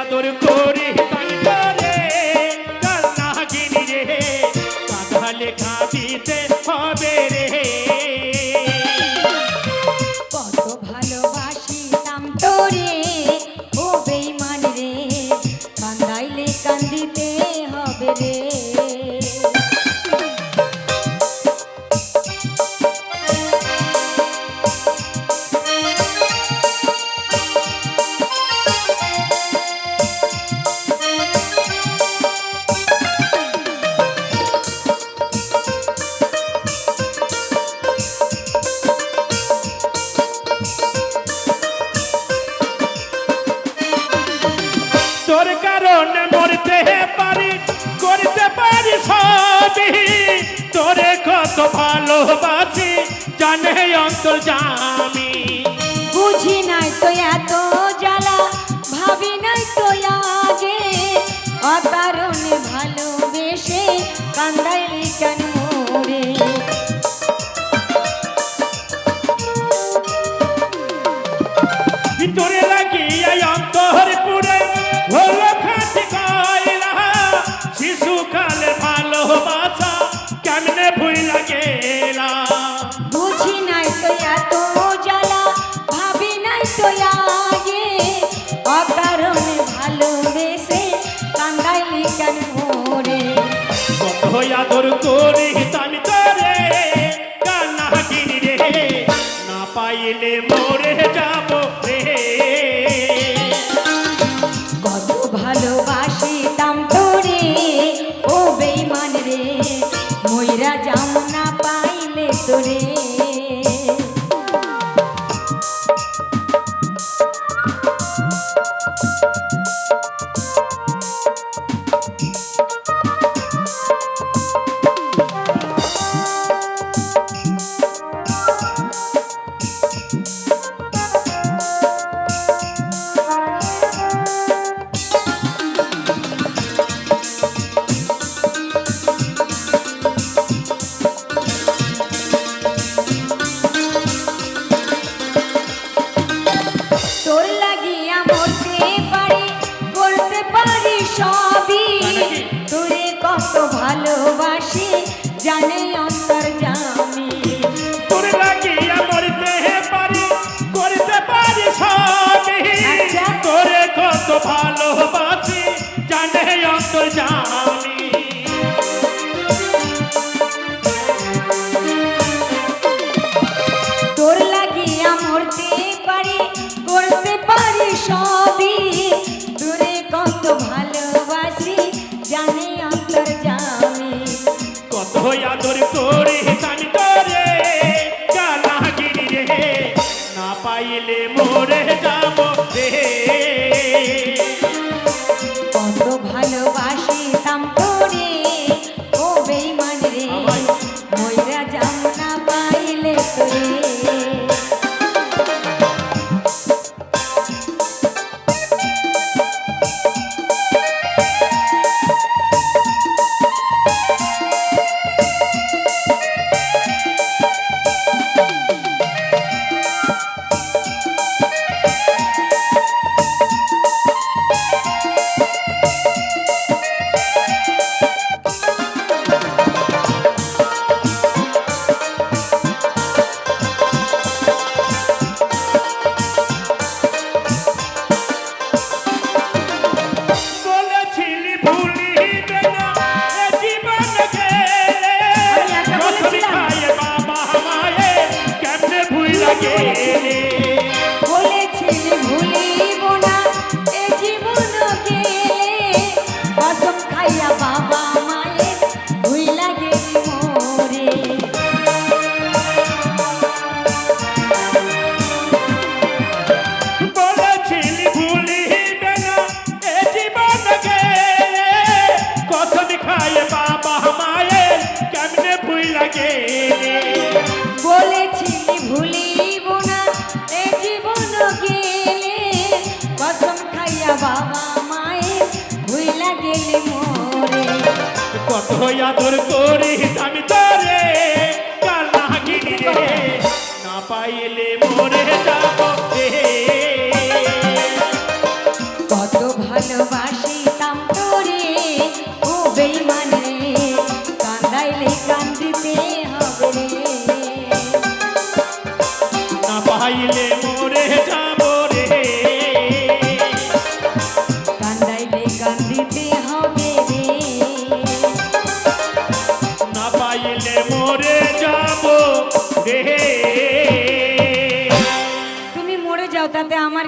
আদর করে তারে কাল নাগিনী রে কাঁধা লেখা দিতে হবে রে। কত ভালোবাসিতাম তোরে ও বেঈমান রে কান্দাইলে কান্দিতে হবে রে। তোর কারণে মরতে পারি করতে পারি সবই তোরে কত ভালোবাসি জানে অন্তর্যামী। বুঝি নাই তো এত জ্বালা ভাবি নাই তো আগে অকারণে ভালোবেসে কান্দাইলি কেন মোরে। ভিতরে লাগিয়ে অন্তর পুরে হলো খাটি কয়লা শিশুকালে ভালোবাসা কেমনে ভুইলা গেলা। বুঝি নাই তো এত জ্বালা ভাবি নাই তো আগে অকারণে ভালোবেসে কান্দাইলি কেন মোরে। কত আদর করি তানি তোরে কান্না কিনি রে না পাইলে মরে যাব রে। কত ভালোবাসিতাম তোরে ও বেঈমান রে মইরা যাম না পাইলে তোরে। তোর লাগিয়া মরতে পারি করতে পারি সবই তোরে কত ভালোবাসি জানে অন্তর্যামী। তোর লাগিয়া মরতে পারি করতে পারি সবই আচ্ছা। তোরে কত ভালোবাসি জানে অন্তর্যামী। তোর লাগিয়া মরতে পারি করতে পারি সবই তোরে কত ভালোবাসি জানে অন্তর্যামী। কত আদর করে তানি তোরে কালা গিরি রে না পাইলে মরে যাব রে। আদর করি আমি তোরে কালাগিনি রে না পাইলে মরে যাব রে কত ভালোবাসিতাম তোরে ও বেঈমান রে কান্দাইলে কান্দিতে হবে রে না পাইলে মরে যাব রে কান্দাইলে কান্দিতে হবে রে না পাইলে মরে যাব রে তুমি মরে যাও তাতে আমার